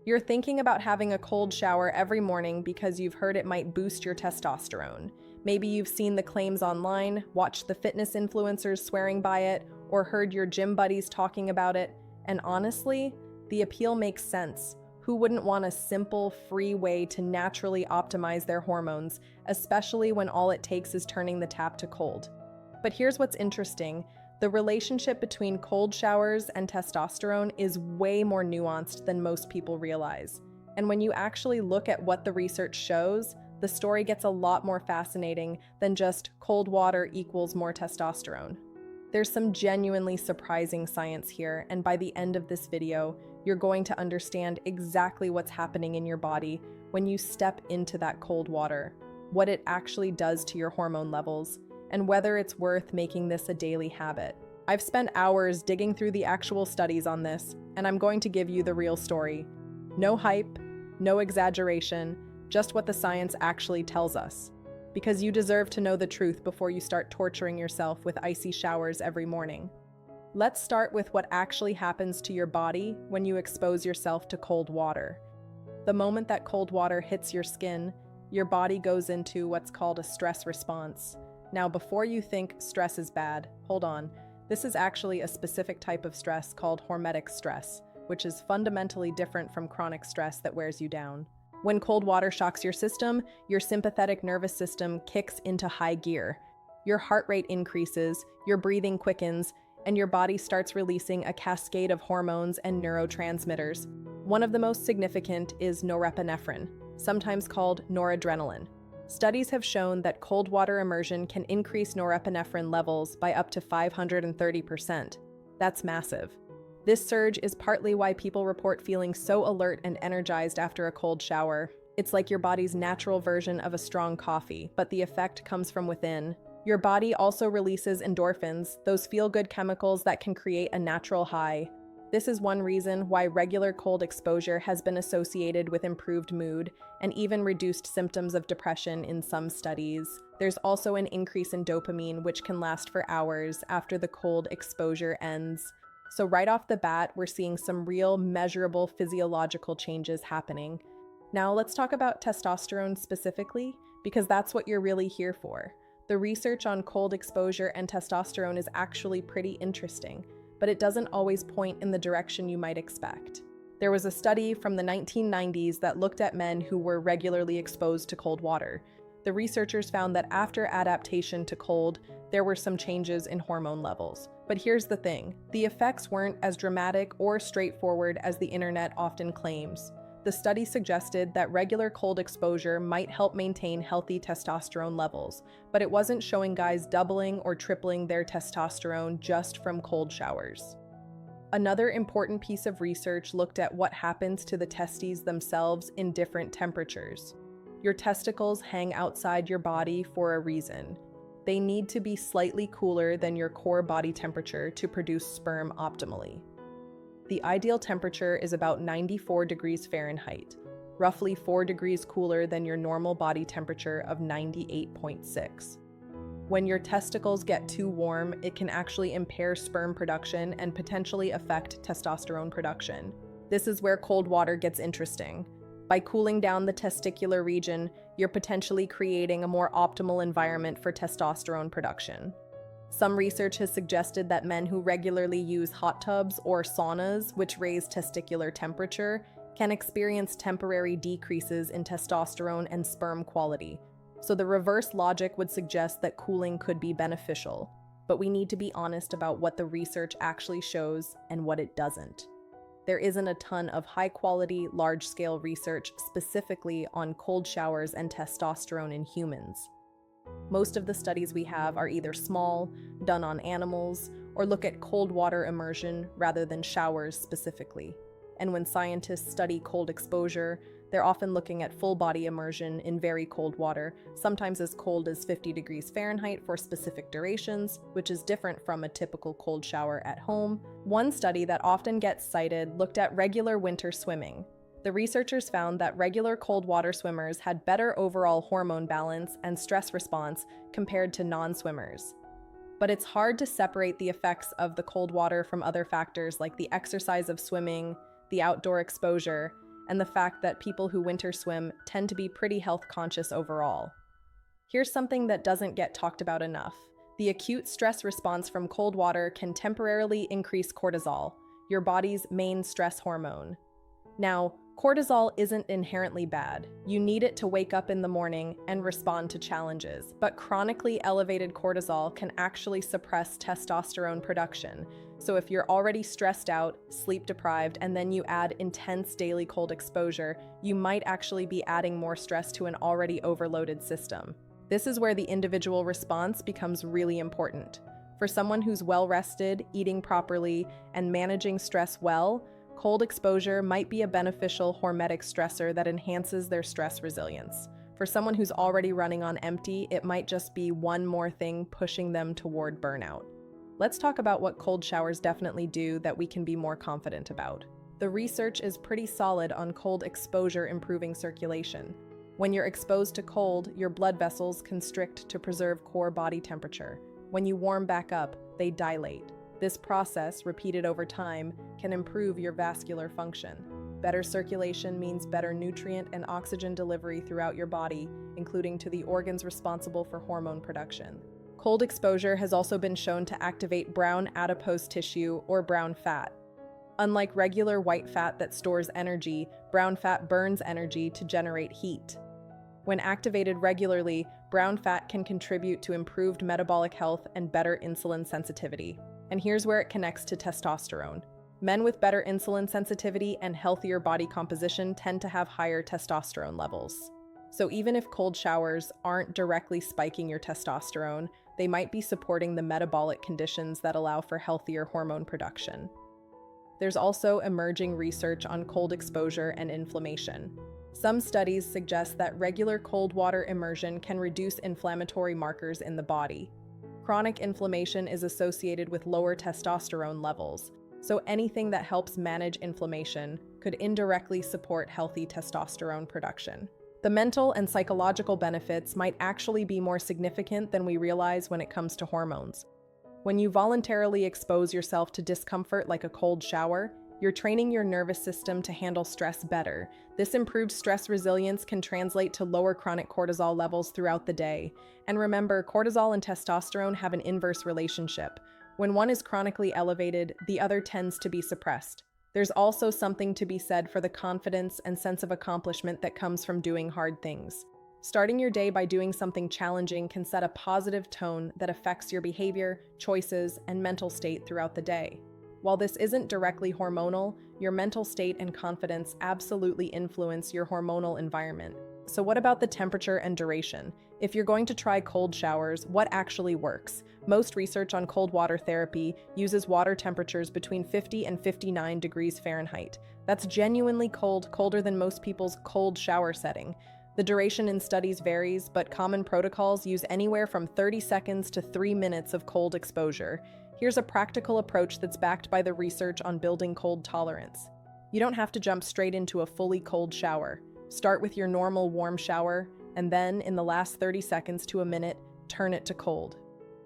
You're thinking about having a cold shower every morning because you've heard it might boost your testosterone. Maybe you've seen the claims online, watched the fitness influencers swearing by it, or heard your gym buddies talking about it. And honestly, the appeal makes sense. Who wouldn't want a simple, free way to naturally optimize their hormones, especially when all it takes is turning the tap to cold? But here's what's interesting. The relationship between cold showers and testosterone is way more nuanced than most people realize. And when you actually look at what the research shows, the story gets a lot more fascinating than just cold water equals more testosterone. There's some genuinely surprising science here, and by the end of this video, you're going to understand exactly what's happening in your body when you step into that cold water, what it actually does to your hormone levels, and whether it's worth making this a daily habit. I've spent hours digging through the actual studies on this, and I'm going to give you the real story. No hype, no exaggeration, just what the science actually tells us. Because you deserve to know the truth before you start torturing yourself with icy showers every morning. Let's start with what actually happens to your body when you expose yourself to cold water. The moment that cold water hits your skin, your body goes into what's called a stress response. Now, before you think stress is bad, hold on. This is actually a specific type of stress called hormetic stress, which is fundamentally different from chronic stress that wears you down. When cold water shocks your system, your sympathetic nervous system kicks into high gear. Your heart rate increases, your breathing quickens, and your body starts releasing a cascade of hormones and neurotransmitters. One of the most significant is norepinephrine, sometimes called noradrenaline. Studies have shown that cold water immersion can increase norepinephrine levels by up to 530%. That's massive. This surge is partly why people report feeling so alert and energized after a cold shower. It's like your body's natural version of a strong coffee, but the effect comes from within. Your body also releases endorphins, those feel-good chemicals that can create a natural high. This is one reason why regular cold exposure has been associated with improved mood and even reduced symptoms of depression in some studies. There's also an increase in dopamine, which can last for hours after the cold exposure ends. So right off the bat, we're seeing some real measurable physiological changes happening. Now let's talk about testosterone specifically, because that's what you're really here for. The research on cold exposure and testosterone is actually pretty interesting, but it doesn't always point in the direction you might expect. There was a study from the 1990s that looked at men who were regularly exposed to cold water. The researchers found that after adaptation to cold, there were some changes in hormone levels. But here's the thing, the effects weren't as dramatic or straightforward as the internet often claims. The study suggested that regular cold exposure might help maintain healthy testosterone levels, but it wasn't showing guys doubling or tripling their testosterone just from cold showers. Another important piece of research looked at what happens to the testes themselves in different temperatures. Your testicles hang outside your body for a reason. They need to be slightly cooler than your core body temperature to produce sperm optimally. The ideal temperature is about 94 degrees Fahrenheit, roughly 4 degrees cooler than your normal body temperature of 98.6. When your testicles get too warm, it can actually impair sperm production and potentially affect testosterone production. This is where cold water gets interesting. By cooling down the testicular region, you're potentially creating a more optimal environment for testosterone production. Some research has suggested that men who regularly use hot tubs or saunas, which raise testicular temperature, can experience temporary decreases in testosterone and sperm quality. So the reverse logic would suggest that cooling could be beneficial, but we need to be honest about what the research actually shows and what it doesn't. There isn't a ton of high-quality, large-scale research specifically on cold showers and testosterone in humans. Most of the studies we have are either small, done on animals, or look at cold water immersion rather than showers specifically. And when scientists study cold exposure, they're often looking at full-body immersion in very cold water, sometimes as cold as 50 degrees Fahrenheit for specific durations, which is different from a typical cold shower at home. One study that often gets cited looked at regular winter swimming. The researchers found that regular cold water swimmers had better overall hormone balance and stress response compared to non-swimmers. But it's hard to separate the effects of the cold water from other factors like the exercise of swimming, the outdoor exposure, and the fact that people who winter swim tend to be pretty health conscious overall. Here's something that doesn't get talked about enough. The acute stress response from cold water can temporarily increase cortisol, your body's main stress hormone. Now, cortisol isn't inherently bad. You need it to wake up in the morning and respond to challenges. But chronically elevated cortisol can actually suppress testosterone production. So if you're already stressed out, sleep deprived, and then you add intense daily cold exposure, you might actually be adding more stress to an already overloaded system. This is where the individual response becomes really important. For someone who's well-rested, eating properly, and managing stress well, cold exposure might be a beneficial hormetic stressor that enhances their stress resilience. For someone who's already running on empty, it might just be one more thing pushing them toward burnout. Let's talk about what cold showers definitely do that we can be more confident about. The research is pretty solid on cold exposure improving circulation. When you're exposed to cold, your blood vessels constrict to preserve core body temperature. When you warm back up, they dilate. This process, repeated over time, can improve your vascular function. Better circulation means better nutrient and oxygen delivery throughout your body, including to the organs responsible for hormone production. Cold exposure has also been shown to activate brown adipose tissue or brown fat. Unlike regular white fat that stores energy, brown fat burns energy to generate heat. When activated regularly, brown fat can contribute to improved metabolic health and better insulin sensitivity. And here's where it connects to testosterone. Men with better insulin sensitivity and healthier body composition tend to have higher testosterone levels. So even if cold showers aren't directly spiking your testosterone, they might be supporting the metabolic conditions that allow for healthier hormone production. There's also emerging research on cold exposure and inflammation. Some studies suggest that regular cold water immersion can reduce inflammatory markers in the body. Chronic inflammation is associated with lower testosterone levels, so anything that helps manage inflammation could indirectly support healthy testosterone production. The mental and psychological benefits might actually be more significant than we realize when it comes to hormones. When you voluntarily expose yourself to discomfort like a cold shower, you're training your nervous system to handle stress better. This improved stress resilience can translate to lower chronic cortisol levels throughout the day. And remember, cortisol and testosterone have an inverse relationship. When one is chronically elevated, the other tends to be suppressed. There's also something to be said for the confidence and sense of accomplishment that comes from doing hard things. Starting your day by doing something challenging can set a positive tone that affects your behavior, choices, and mental state throughout the day. While this isn't directly hormonal, your mental state and confidence absolutely influence your hormonal environment. So what about the temperature and duration? If you're going to try cold showers, what actually works? Most research on cold water therapy uses water temperatures between 50 and 59 degrees Fahrenheit. That's genuinely cold, colder than most people's cold shower setting. The duration in studies varies, but common protocols use anywhere from 30 seconds to 3 minutes of cold exposure. Here's a practical approach that's backed by the research on building cold tolerance. You don't have to jump straight into a fully cold shower. Start with your normal warm shower, and then, in the last 30 seconds to a minute, turn it to cold.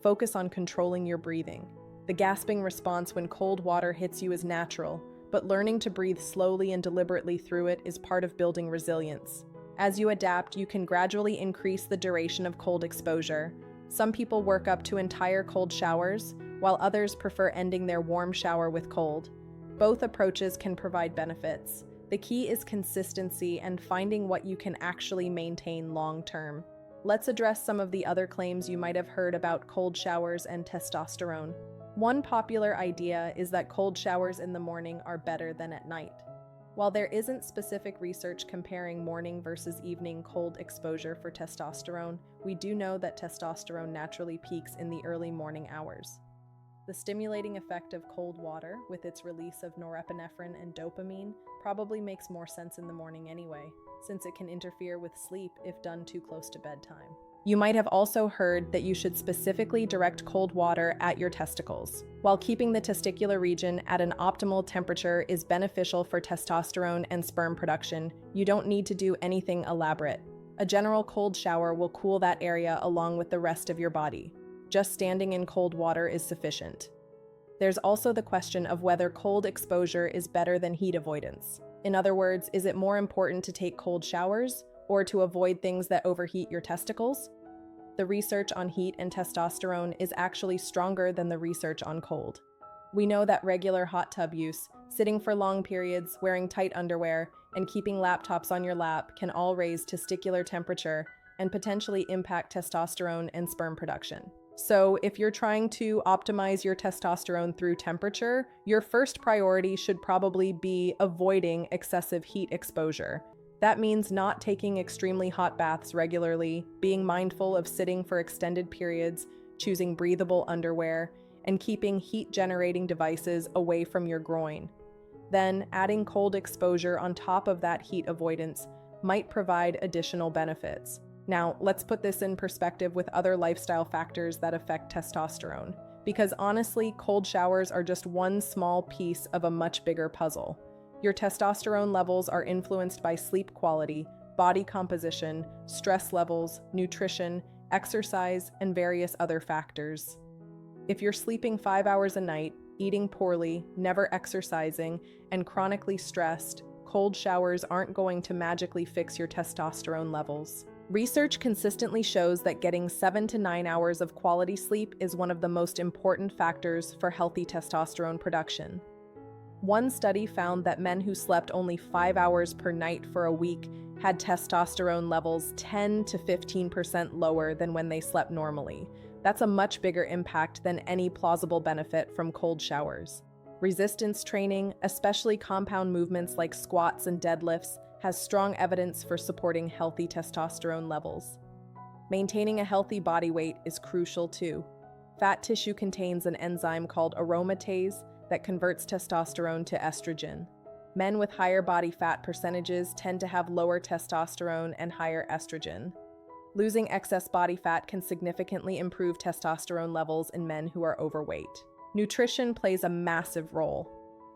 Focus on controlling your breathing. The gasping response when cold water hits you is natural, but learning to breathe slowly and deliberately through it is part of building resilience. As you adapt, you can gradually increase the duration of cold exposure. Some people work up to entire cold showers, while others prefer ending their warm shower with cold. Both approaches can provide benefits. The key is consistency and finding what you can actually maintain long-term. Let's address some of the other claims you might have heard about cold showers and testosterone. One popular idea is that cold showers in the morning are better than at night. While there isn't specific research comparing morning versus evening cold exposure for testosterone, we do know that testosterone naturally peaks in the early morning hours. The stimulating effect of cold water, with its release of norepinephrine and dopamine, probably makes more sense in the morning anyway, since it can interfere with sleep if done too close to bedtime. You might have also heard that you should specifically direct cold water at your testicles. While keeping the testicular region at an optimal temperature is beneficial for testosterone and sperm production, you don't need to do anything elaborate. A general cold shower will cool that area along with the rest of your body. Just standing in cold water is sufficient. There's also the question of whether cold exposure is better than heat avoidance. In other words, is it more important to take cold showers or to avoid things that overheat your testicles? The research on heat and testosterone is actually stronger than the research on cold. We know that regular hot tub use, sitting for long periods, wearing tight underwear, and keeping laptops on your lap can all raise testicular temperature and potentially impact testosterone and sperm production. So, if you're trying to optimize your testosterone through temperature, your first priority should probably be avoiding excessive heat exposure. That means not taking extremely hot baths regularly, being mindful of sitting for extended periods, choosing breathable underwear, and keeping heat-generating devices away from your groin. Then, adding cold exposure on top of that heat avoidance might provide additional benefits. Now, let's put this in perspective with other lifestyle factors that affect testosterone, because honestly, cold showers are just one small piece of a much bigger puzzle. Your testosterone levels are influenced by sleep quality, body composition, stress levels, nutrition, exercise, and various other factors. If you're sleeping 5 hours a night, eating poorly, never exercising, and chronically stressed, cold showers aren't going to magically fix your testosterone levels. Research consistently shows that getting 7 to 9 hours of quality sleep is one of the most important factors for healthy testosterone production. One study found that men who slept only 5 hours per night for a week had testosterone levels 10 to 15% lower than when they slept normally. That's a much bigger impact than any plausible benefit from cold showers. Resistance training, especially compound movements like squats and deadlifts, has strong evidence for supporting healthy testosterone levels. Maintaining a healthy body weight is crucial too. Fat tissue contains an enzyme called aromatase that converts testosterone to estrogen. Men with higher body fat percentages tend to have lower testosterone and higher estrogen. Losing excess body fat can significantly improve testosterone levels in men who are overweight. Nutrition plays a massive role.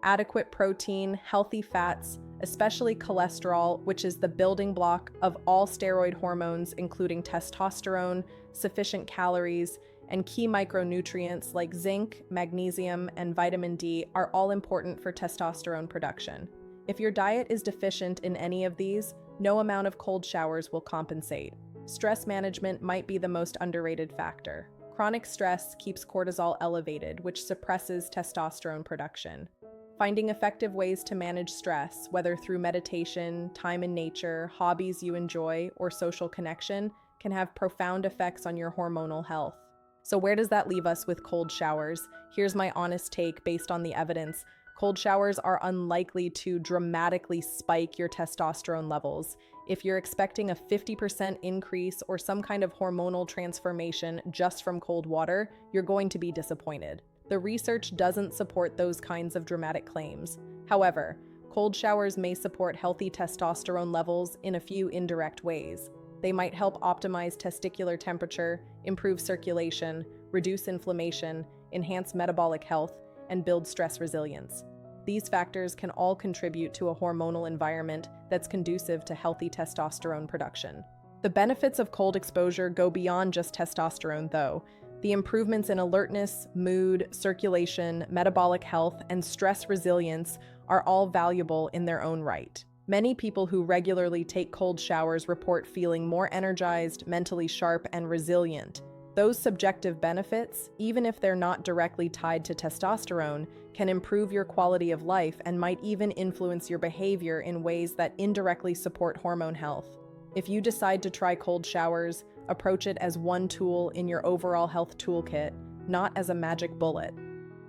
Adequate protein, healthy fats, especially cholesterol, which is the building block of all steroid hormones, including testosterone, sufficient calories, and key micronutrients like zinc, magnesium, and vitamin D are all important for testosterone production. If your diet is deficient in any of these, no amount of cold showers will compensate. Stress management might be the most underrated factor. Chronic stress keeps cortisol elevated, which suppresses testosterone production. Finding effective ways to manage stress, whether through meditation, time in nature, hobbies you enjoy, or social connection, can have profound effects on your hormonal health. So where does that leave us with cold showers? Here's my honest take based on the evidence. Cold showers are unlikely to dramatically spike your testosterone levels. If you're expecting a 50% increase or some kind of hormonal transformation just from cold water, you're going to be disappointed. The research doesn't support those kinds of dramatic claims. However, cold showers may support healthy testosterone levels in a few indirect ways. They might help optimize testicular temperature, improve circulation, reduce inflammation, enhance metabolic health, and build stress resilience. These factors can all contribute to a hormonal environment that's conducive to healthy testosterone production. The benefits of cold exposure go beyond just testosterone, though. The improvements in alertness, mood, circulation, metabolic health, and stress resilience are all valuable in their own right. Many people who regularly take cold showers report feeling more energized, mentally sharp, and resilient. Those subjective benefits, even if they're not directly tied to testosterone, can improve your quality of life and might even influence your behavior in ways that indirectly support hormone health. If you decide to try cold showers, approach it as one tool in your overall health toolkit, not as a magic bullet.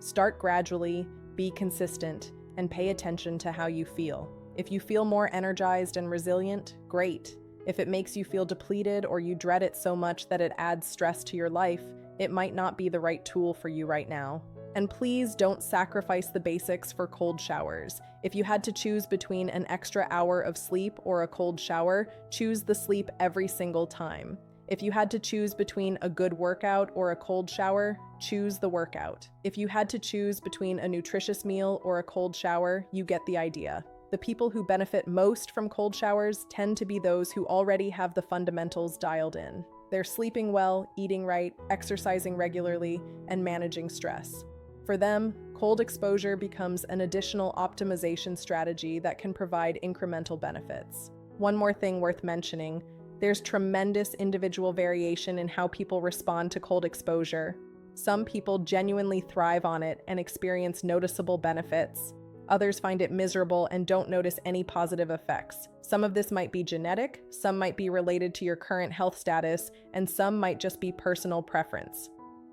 Start gradually, be consistent, and pay attention to how you feel. If you feel more energized and resilient, great. If it makes you feel depleted or you dread it so much that it adds stress to your life, it might not be the right tool for you right now. And please don't sacrifice the basics for cold showers. If you had to choose between an extra hour of sleep or a cold shower, choose the sleep every single time. If you had to choose between a good workout or a cold shower, choose the workout. If you had to choose between a nutritious meal or a cold shower, you get the idea. The people who benefit most from cold showers tend to be those who already have the fundamentals dialed in. They're sleeping well, eating right, exercising regularly, and managing stress. For them, cold exposure becomes an additional optimization strategy that can provide incremental benefits. One more thing worth mentioning, there's tremendous individual variation in how people respond to cold exposure. Some people genuinely thrive on it and experience noticeable benefits. Others find it miserable and don't notice any positive effects. Some of this might be genetic, some might be related to your current health status, and some might just be personal preference.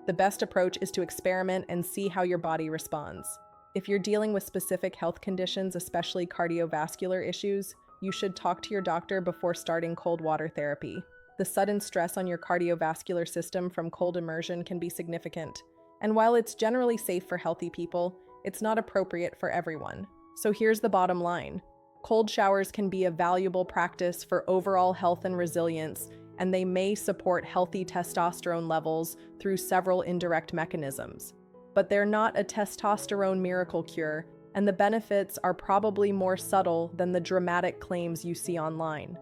The best approach is to experiment and see how your body responds. If you're dealing with specific health conditions, especially cardiovascular issues, you should talk to your doctor before starting cold water therapy. The sudden stress on your cardiovascular system from cold immersion can be significant. And while it's generally safe for healthy people, it's not appropriate for everyone. So here's the bottom line. Cold showers can be a valuable practice for overall health and resilience, and they may support healthy testosterone levels through several indirect mechanisms. But they're not a testosterone miracle cure, and the benefits are probably more subtle than the dramatic claims you see online.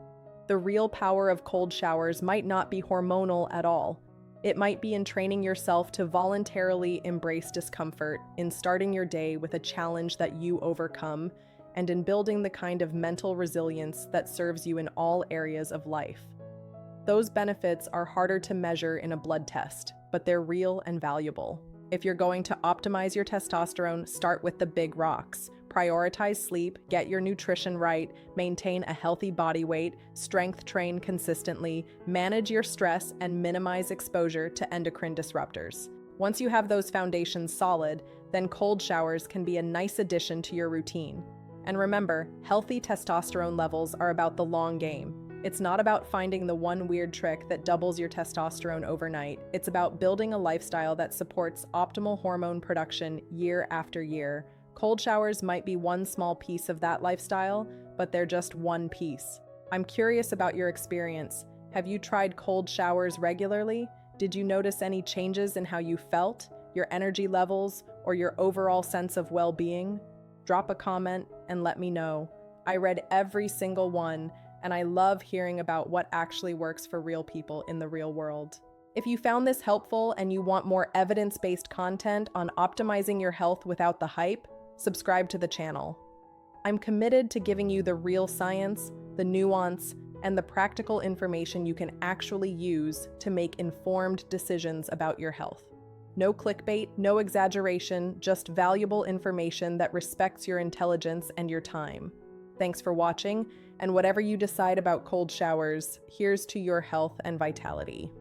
The real power of cold showers might not be hormonal at all. It might be in training yourself to voluntarily embrace discomfort, in starting your day with a challenge that you overcome, and in building the kind of mental resilience that serves you in all areas of life. Those benefits are harder to measure in a blood test, but they're real and valuable. If you're going to optimize your testosterone, start with the big rocks. Prioritize sleep, get your nutrition right, maintain a healthy body weight, strength train consistently, manage your stress, and minimize exposure to endocrine disruptors. Once you have those foundations solid, then cold showers can be a nice addition to your routine. And remember, healthy testosterone levels are about the long game. It's not about finding the one weird trick that doubles your testosterone overnight. It's about building a lifestyle that supports optimal hormone production year after year. Cold showers might be one small piece of that lifestyle, but they're just one piece. I'm curious about your experience. Have you tried cold showers regularly? Did you notice any changes in how you felt, your energy levels, or your overall sense of well-being? Drop a comment and let me know. I read every single one, and I love hearing about what actually works for real people in the real world. If you found this helpful and you want more evidence-based content on optimizing your health without the hype, subscribe to the channel. I'm committed to giving you the real science, the nuance, and the practical information you can actually use to make informed decisions about your health. No clickbait, no exaggeration, just valuable information that respects your intelligence and your time. Thanks for watching, and whatever you decide about cold showers, here's to your health and vitality.